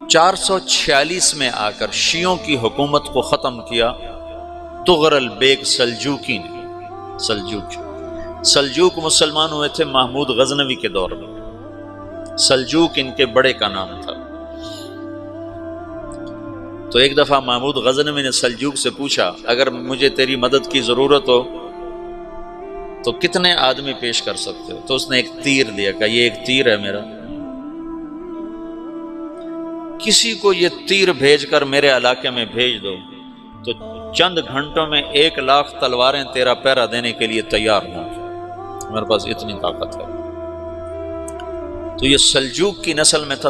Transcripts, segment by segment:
446 میں آ کر شیعوں کی حکومت کو ختم کیا تغرل بیگ سلجوکی نے۔ سلجوک مسلمان ہوئے تھے محمود غزنوی کے دور میں، سلجوک ان کے بڑے کا نام تھا۔ تو ایک دفعہ محمود غزنوی نے سلجوک سے پوچھا اگر مجھے تیری مدد کی ضرورت ہو تو کتنے آدمی پیش کر سکتے ہو؟ تو اس نے ایک تیر دیا، کہا یہ ایک تیر ہے میرا، کسی کو یہ تیر بھیج کر میرے علاقے میں بھیج دو تو چند گھنٹوں میں 1,00,000 تلواریں تیرا پہرا دینے کے لیے تیار ہوں، میرے پاس اتنی طاقت ہے۔ تو یہ سلجوک کی نسل میں تھا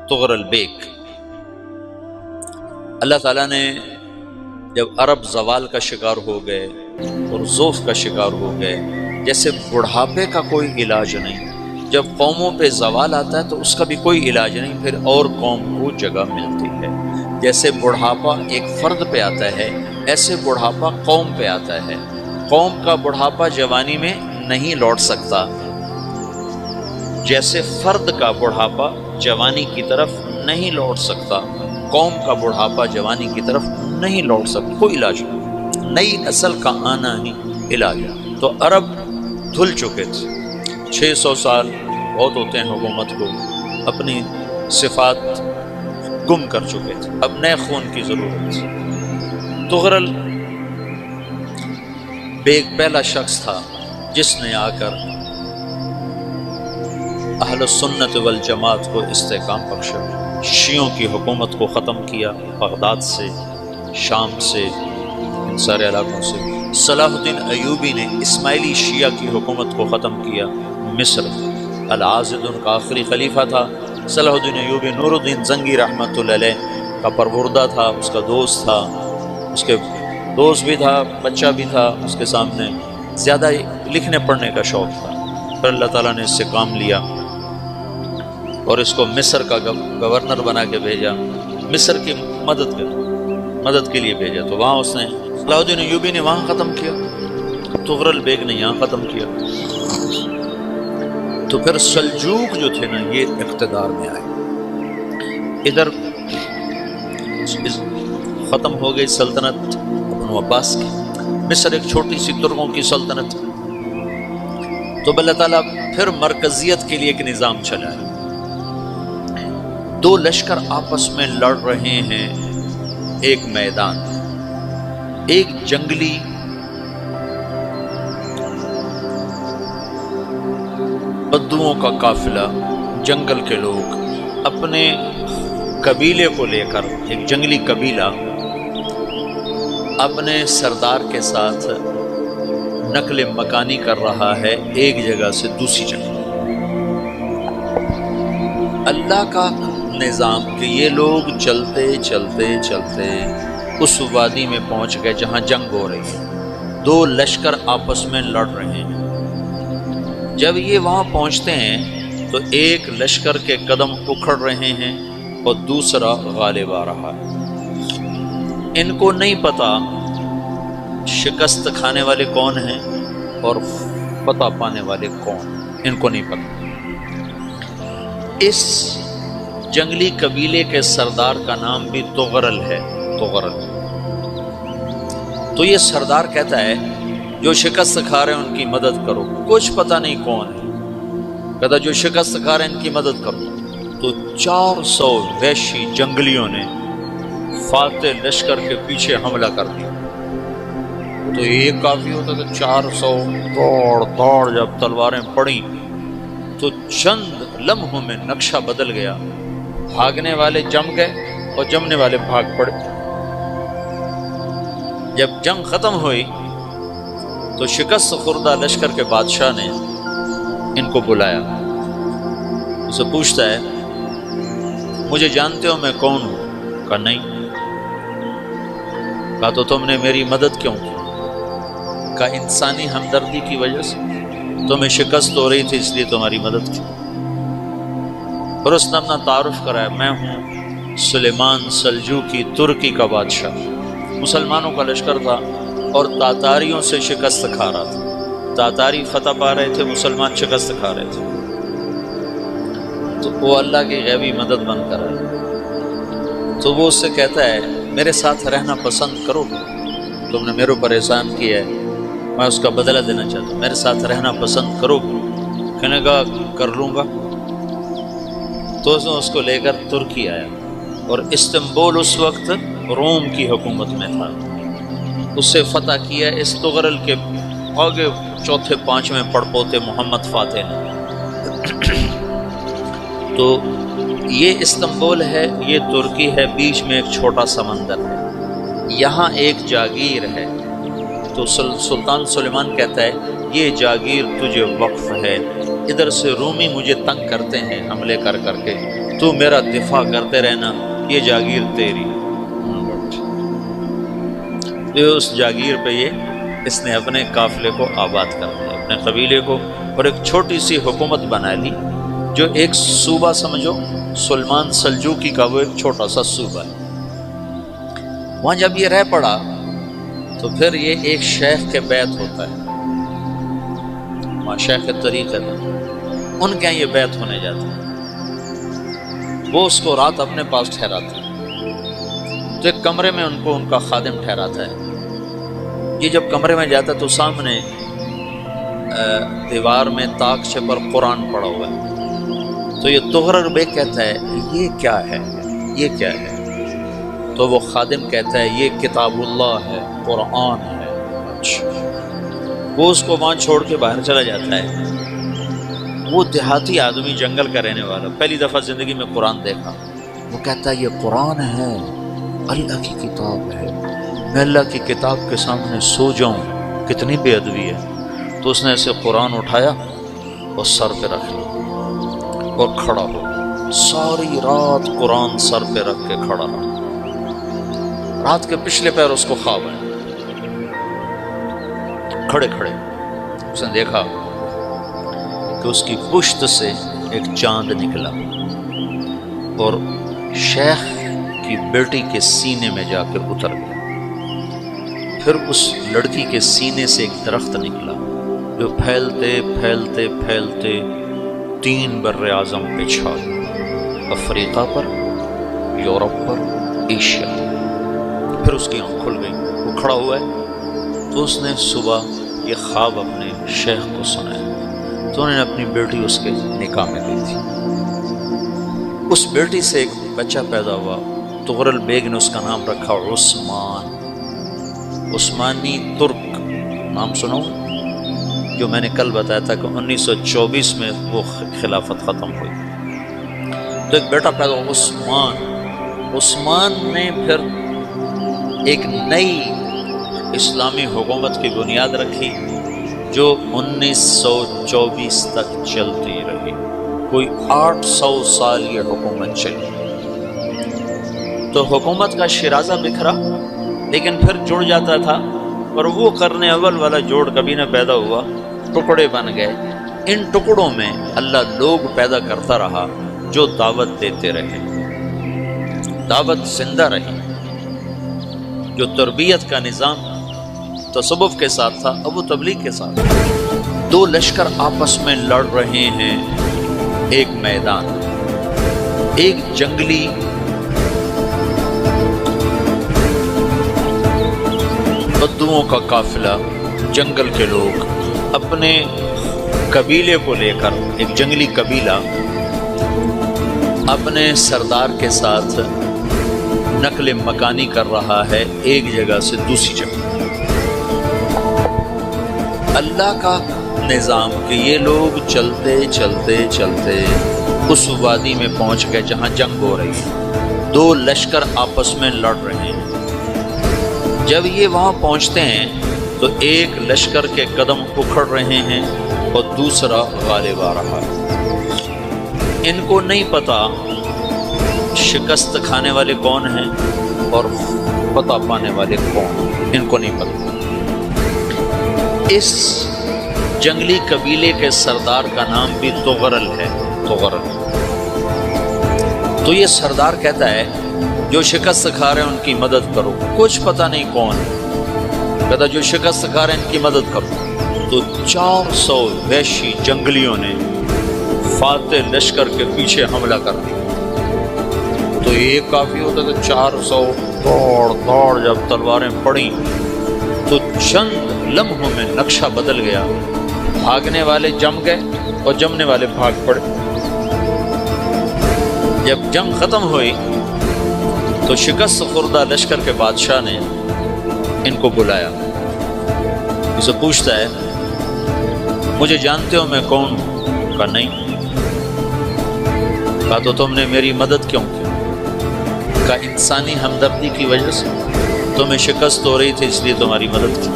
تغرل بیگ۔ اللہ تعالیٰ نے جب عرب زوال کا شکار ہو گئے اور ضعف کا شکار ہو گئے، جیسے بڑھاپے کا کوئی علاج نہیں، جب قوموں پہ زوال آتا ہے تو اس کا بھی کوئی علاج نہیں، پھر اور قوم کو جگہ ملتی ہے۔ جیسے بڑھاپا ایک فرد پہ آتا ہے، ایسے بڑھاپا قوم پہ آتا ہے۔ قوم کا بڑھاپا جوانی میں نہیں لوٹ سکتا، جیسے فرد کا بڑھاپا جوانی کی طرف نہیں لوٹ سکتا، قوم کا بڑھاپا جوانی کی طرف نہیں لوٹ سکتا، کوئی علاج نہیں، نئی نسل کا آنا ہی علاج ہے۔ تو عرب دھل چکے تھے، 600 سال بہت ہوتے ہیں حکومت کو، اپنی صفات گم کر چکے تھے، اب نئے خون کی ضرورت تھی۔ تغرل بیگ پہلا شخص تھا جس نے آ کر اہل سنت والجماعت کو استحکام بخشا، شیعوں کی حکومت کو ختم کیا، بغداد سے، شام سے، ان سارے علاقوں سے۔ صلاح الدین ایوبی نے اسماعیلی شیعہ کی حکومت کو ختم کیا، مصر۔ العاضد ان کا آخری خلیفہ تھا۔ صلاح الدین ایوبی نور الدین زنگی رحمۃ اللہ علیہ کا پروردہ تھا، اس کا دوست تھا، اس کے دوست بھی تھا، بچہ بھی تھا اس کے سامنے، زیادہ لکھنے پڑھنے کا شوق تھا۔ پھر اللہ تعالیٰ نے اس سے کام لیا اور اس کو مصر کا گورنر بنا کے بھیجا، مصر کی مدد کے لیے بھیجا۔ تو وہاں اس نے صلاح الدین ایوبی نے وہاں ختم کیا، تغرل بیگ نے یہاں ختم کیا۔ تو پھر سلجوک جو تھے نا یہ اقتدار میں آئے، ادھر ختم ہو گئی سلطنت ابن عباس کی، مصر ایک چھوٹی سی ترکوں کی سلطنت۔ تو اللہ تعالیٰ پھر مرکزیت کے لیے ایک نظام چلایا، دو لشکر آپس میں لڑ رہے ہیں ایک میدان، ایک جنگلی بدوؤں کا قافلہ، جنگل کے لوگ اپنے قبیلے کو لے کر، ایک جنگلی قبیلہ اپنے سردار کے ساتھ نقل مکانی کر رہا ہے ایک جگہ سے دوسری جگہ۔ اللہ کا نظام کہ یہ لوگ چلتے چلتے چلتے اس وادی میں پہنچ گئے جہاں جنگ ہو رہی ہے، دو لشکر آپس میں لڑ رہے ہیں۔ جب یہ وہاں پہنچتے ہیں تو ایک لشکر کے قدم اکھڑ رہے ہیں اور دوسرا غالب آ رہا ہے۔ ان کو نہیں پتا شکست کھانے والے کون ہیں اور فتح پانے والے کون، ان کو نہیں پتا۔ اس جنگلی قبیلے کے سردار کا نام بھی تغرل ہے، تغرل۔ تو یہ سردار کہتا ہے جو شکست کھا رہے ہیں ان کی مدد کرو، کچھ پتہ نہیں کون ہے، کہتا جو شکست کھا رہے ہیں ان کی مدد کرو۔ تو 400 وحشی جنگلیوں نے فاتح لشکر کے پیچھے حملہ کر دیا۔ تو ایک کافی ہوتا کہ 400 دوڑ جب تلواریں پڑیں تو چند لمحوں میں نقشہ بدل گیا، بھاگنے والے جم گئے اور جمنے والے بھاگ پڑے۔ جب جنگ ختم ہوئی تو شکست خوردہ لشکر کے بادشاہ نے ان کو بلایا، اسے پوچھتا ہے مجھے جانتے ہو میں کون ہوں؟ کہا نہیں۔ کہا تو تم نے میری مدد کیوں کی؟ کہا انسانی ہمدردی کی وجہ سے، تمہیں شکست ہو رہی تھی اس لیے تمہاری مدد کی۔ اور اس نے اپنا تعارف کرایا، میں ہوں سلیمان سلجوکی، ترکی کا بادشاہ۔ مسلمانوں کا لشکر تھا اور تاتاریوں سے شکست کھا رہا تھا، تاتاری فتح پا رہے تھے، مسلمان شکست کھا رہے تھے۔ تو وہ اللہ کی غیبی مدد بن کر آئے، تو وہ اس سے کہتا ہے میرے ساتھ رہنا پسند کرو گے؟ تم نے میرے اوپر احسان کیا ہے، میں اس کا بدلہ دینا چاہتا ہوں، میرے ساتھ رہنا پسند کرو گے؟ کہنے کا کر لوں گا۔ تو اس نے اس کو لے کر ترکی آیا، اور استنبول اس وقت روم کی حکومت میں تھا، اس سے فتح کیا اس تغرل کے آگے چوتھے پانچویں پڑپوتے محمد فاتح نے۔ تو یہ استنبول ہے، یہ ترکی ہے، بیچ میں ایک چھوٹا سمندر ہے، یہاں ایک جاگیر ہے۔ تو سلطان سلیمان کہتا ہے یہ جاگیر تجھے وقف ہے، ادھر سے رومی مجھے تنگ کرتے ہیں حملے کر کر کے، تو میرا دفاع کرتے رہنا، یہ جاگیر تیری۔ اس جاگیر پہ اس نے اپنے قافلے کو آباد کر دیا، اپنے قبیلے کو، اور ایک چھوٹی سی حکومت بنا لی، جو ایک صوبہ سمجھو سلمان سلجوقی کا، وہ ایک چھوٹا سا صوبہ ہے۔ وہاں جب یہ رہ پڑا تو پھر یہ ایک شیخ کے بیعت ہوتا ہے، وہاں شیخ طریقت ان کے یہاں یہ بیعت ہونے جاتا ہے، وہ اس کو رات اپنے پاس ٹھہراتا ہے، تو ایک کمرے میں ان کا خادم ٹھہراتا ہے۔ یہ جب کمرے میں جاتا ہے تو سامنے دیوار میں طاقچے پر قرآن پڑا ہوا ہے، تو یہ تغرل بیگ کہتا ہے یہ کیا ہے، یہ کیا ہے؟ تو وہ خادم کہتا ہے یہ کتاب اللہ ہے، قرآن ہے۔ وہ اس کو وہاں چھوڑ کے باہر چلا جاتا ہے۔ وہ دیہاتی آدمی، جنگل کا رہنے والا، پہلی دفعہ زندگی میں قرآن دیکھا، وہ کہتا ہے یہ قرآن ہے، اللہ کی کتاب ہے، میں اللہ کی کتاب کے سامنے سو جاؤں، کتنی بے ادبی ہے۔ تو اس نے ایسے قرآن اٹھایا اور سر پہ رکھ لیا اور کھڑا ہو، ساری رات قرآن سر پہ رکھ کے کھڑا رہا۔ رات کے پچھلے پہر اس کو خواب آیا، کھڑے کھڑے اس نے دیکھا کہ اس کی پشت سے ایک چاند نکلا اور شیخ کی بیٹی کے سینے میں جا کے اتر گیا۔ پھر اس لڑکی کے سینے سے ایک درخت نکلا جو پھیلتے پھیلتے پھیلتے 3 بر اعظم پہ چھا گیا، افریقہ پر، یورپ پر، ایشیا پر۔ پھر اس کی آنکھ کھل گئی، وہ کھڑا ہوا ہے۔ تو اس نے صبح یہ خواب اپنے شیخ کو سنایا، تو انہوں نے اپنی بیٹی اس کے نکاح میں دی تھی۔ اس بیٹی سے ایک بچہ پیدا ہوا، تغرل بیگ نے اس کا نام رکھا عثمان، عثمانی ترک نام سنو، جو میں نے کل بتایا تھا کہ 1924 میں وہ خلافت ختم ہوئی۔ تو ایک بیٹا پیدا ہوا عثمان۔ عثمان نے پھر ایک نئی اسلامی حکومت کی بنیاد رکھی جو 1924 تک چلتی رہی، کوئی 800 سال یہ حکومت چلی۔ تو حکومت کا شرازہ بکھرا، لیکن پھر جڑ جاتا تھا، اور وہ قرن اول والا جوڑ کبھی نہ پیدا ہوا، ٹکڑے بن گئے۔ ان ٹکڑوں میں اللہ لوگ پیدا کرتا رہا جو دعوت دیتے رہے، دعوت زندہ رہی۔ جو تربیت کا نظام تصوف کے ساتھ تھا، اب وہ تبلیغ کے ساتھ۔ 2 لشکر آپس میں لڑ رہے ہیں ایک میدان، ایک جنگلی بدوؤں کا قافلہ، جنگل کے لوگ اپنے قبیلے کو لے کر، ایک جنگلی قبیلہ اپنے سردار کے ساتھ نقل مکانی کر رہا ہے ایک جگہ سے دوسری جگہ۔ اللہ کا نظام کہ یہ لوگ چلتے چلتے چلتے اس وادی میں پہنچ گئے جہاں جنگ ہو رہی ہے، 2 لشکر آپس میں لڑ رہے ہیں۔ جب یہ وہاں پہنچتے ہیں تو ایک لشکر کے قدم اکھڑ رہے ہیں اور دوسرا غالب آ رہا ہے۔ ان کو نہیں پتا شکست کھانے والے کون ہیں اور فتح پانے والے کون، ان کو نہیں پتا۔ اس جنگلی قبیلے کے سردار کا نام بھی تغرل ہے، تغرل۔ تو یہ سردار کہتا ہے جو شکست کھا رہے ہیں ان کی مدد کرو، کچھ پتہ نہیں کون، کہتا جو شکست کھا رہے ہیں ان کی مدد کرو۔ تو 400 وحشی جنگلیوں نے فاتح لشکر کے پیچھے حملہ کر دیا تو ایک کافی ہوتا تو 400 دوڑ جب تلواریں پڑیں تو چند لمحوں میں نقشہ بدل گیا، بھاگنے والے جم گئے اور جمنے والے بھاگ پڑے۔ جب جنگ ختم ہوئی تو شکست خوردہ لشکر کے بادشاہ نے ان کو بلایا، اسے پوچھتا ہے مجھے جانتے ہو میں کون ہوں؟ کہا نہیں۔ کہا تو تم نے میری مدد کیوں کی؟ کہا انسانی ہمدردی کی وجہ سے، تمہیں شکست ہو رہی تھی اس لیے تمہاری مدد کی۔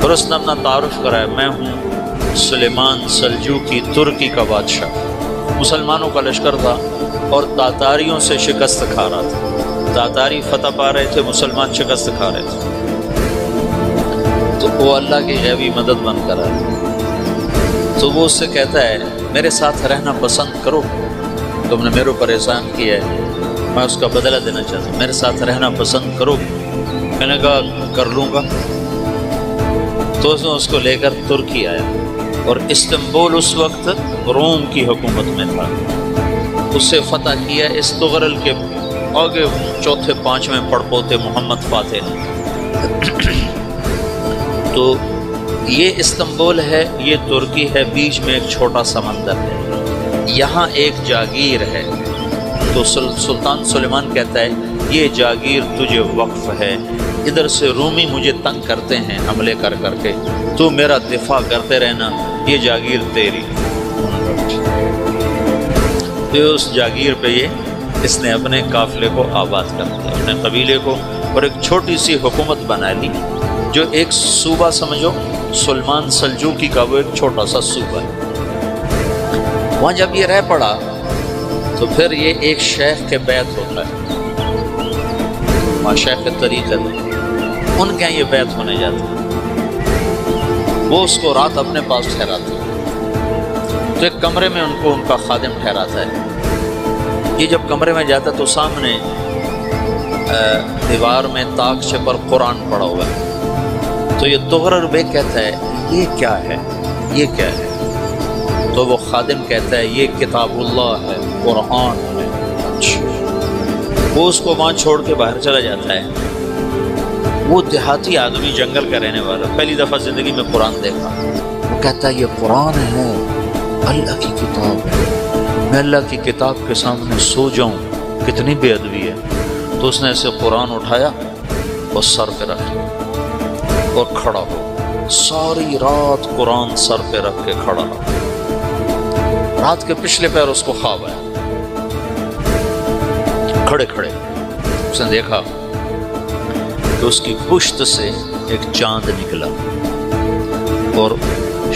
پھر اس نے اپنا تعارف کرایا، میں ہوں سلیمان سلجوقی ترکی کا بادشاہ۔ مسلمانوں کا لشکر تھا اور تاتاریوں سے شکست کھا رہا تھا، تاتاری فتح پا رہے تھے، مسلمان شکست کھا رہے تھے، تو وہ اللہ کی غیبی مدد بن کر آیا۔ تو وہ اس سے کہتا ہے میرے ساتھ رہنا پسند کرو، تم نے میرے اوپر احسان کیا ہے، میں اس کا بدلہ دینا چاہتا ہوں، میرے ساتھ رہنا پسند کرو۔ میں نے کہا کر لوں گا۔ تو اس نے اس کو لے کر ترکی آیا اور استنبول اس وقت روم کی حکومت میں تھا، اسے فتح کیا اس تغرل کے آگے چوتھے پانچویں پڑپوتے محمد فاتح نے۔ تو یہ استنبول ہے، یہ ترکی ہے، بیچ میں ایک چھوٹا سمندر ہے، یہاں ایک جاگیر ہے۔ تو سلطان سلیمان کہتا ہے یہ جاگیر تجھے وقف ہے، ادھر سے رومی مجھے تنگ کرتے ہیں حملے کر کر کے، تو میرا دفاع کرتے رہنا، یہ جاگیر تیری۔ تو اس جاگیر پہ اس نے اپنے قافلے کو آباد کر دیا، اپنے قبیلے کو، اور ایک چھوٹی سی حکومت بنا لی جو ایک صوبہ سمجھو، سلمان سلجوقی کا وہ ایک چھوٹا سا صوبہ ہے۔ وہاں جب یہ رہ پڑا تو پھر یہ ایک شیخ کے بیعت ہوتا ہے، وہاں شیخ طریقت ان کے یہ بیعت ہونے جاتے ہیں، وہ اس کو رات اپنے پاس ٹھہراتے ہیں، تو ایک کمرے میں ان کو ان کا خادم ٹھہراتا ہے۔ یہ جب کمرے میں جاتا ہے تو سامنے دیوار میں تاکچے پر قرآن پڑا ہوا ہے، تو یہ تغرر بیگ کہتا ہے یہ کیا ہے، یہ کیا ہے؟ تو وہ خادم کہتا ہے یہ کتاب اللہ ہے، قرآن ہے۔ وہ اس کو وہاں چھوڑ کے باہر چلا جاتا ہے۔ وہ دیہاتی آدمی، جنگل کا رہنے والا، پہلی دفعہ زندگی میں قرآن دیکھا، وہ کہتا ہے یہ قرآن ہے، اللہ کی کتاب ہے، میں اللہ کی کتاب کے سامنے سو جاؤں، کتنی بے ادبی ہے۔ تو اس نے ایسے قرآن اٹھایا اور سر پہ رکھا اور کھڑا ہو، ساری رات قرآن سر پہ رکھ کے کھڑا رہا۔ رات کے پچھلے پہر اس کو خواب آیا، کھڑے کھڑے اس نے دیکھا کہ اس کی پشت سے ایک چاند نکلا اور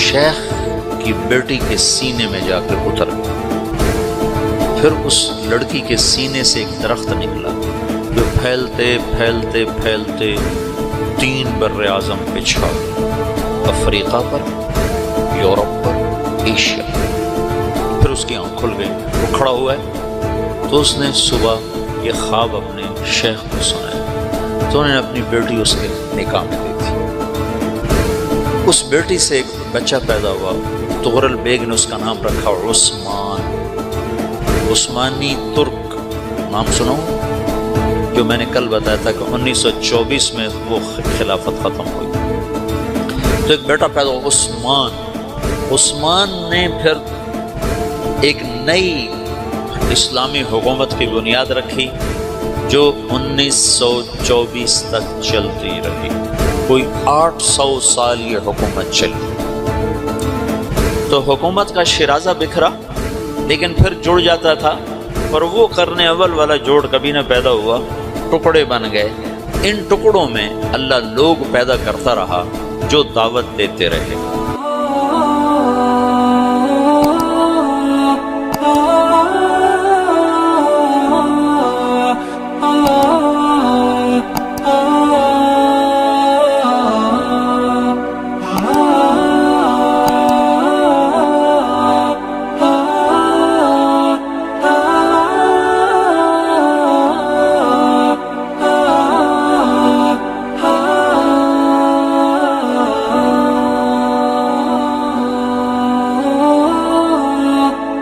شیخ کی بیٹی کے سینے میں جا کے اتر گیا۔ پھر اس لڑکی کے سینے سے ایک درخت نکلا جو پھیلتے پھیلتے پھیلتے 3 بر اعظم پہ چھا گیا، افریقہ پر، یورپ پر، ایشیا پر۔ پھر اس کی آنکھ کھل گئی، وہ کھڑا ہوا ہے۔ تو اس نے صبح یہ خواب اپنے شیخ کو سنایا، تو انہوں نے اپنی بیٹی اس کے نکاح میں دی تھی۔ اس بیٹی سے ایک بچہ پیدا ہوا، تغرل بیگ نے اس کا نام رکھا عثمان، عثمانی ترک نام سنو، جو میں نے کل بتایا تھا کہ 1924 میں وہ خلافت ختم ہوئی۔ تو ایک بیٹا پیدا ہوا عثمان۔ عثمان نے پھر ایک نئی اسلامی حکومت کی بنیاد رکھی جو 1924 تک چلتی رہی، کوئی 800 سال یہ حکومت چلی۔ تو حکومت کا شرازہ بکھرا لیکن پھر جڑ جاتا تھا، اور وہ قرن اول والا جوڑ کبھی نہ پیدا ہوا، ٹکڑے بن گئے۔ ان ٹکڑوں میں اللہ لوگ پیدا کرتا رہا جو دعوت دیتے رہے۔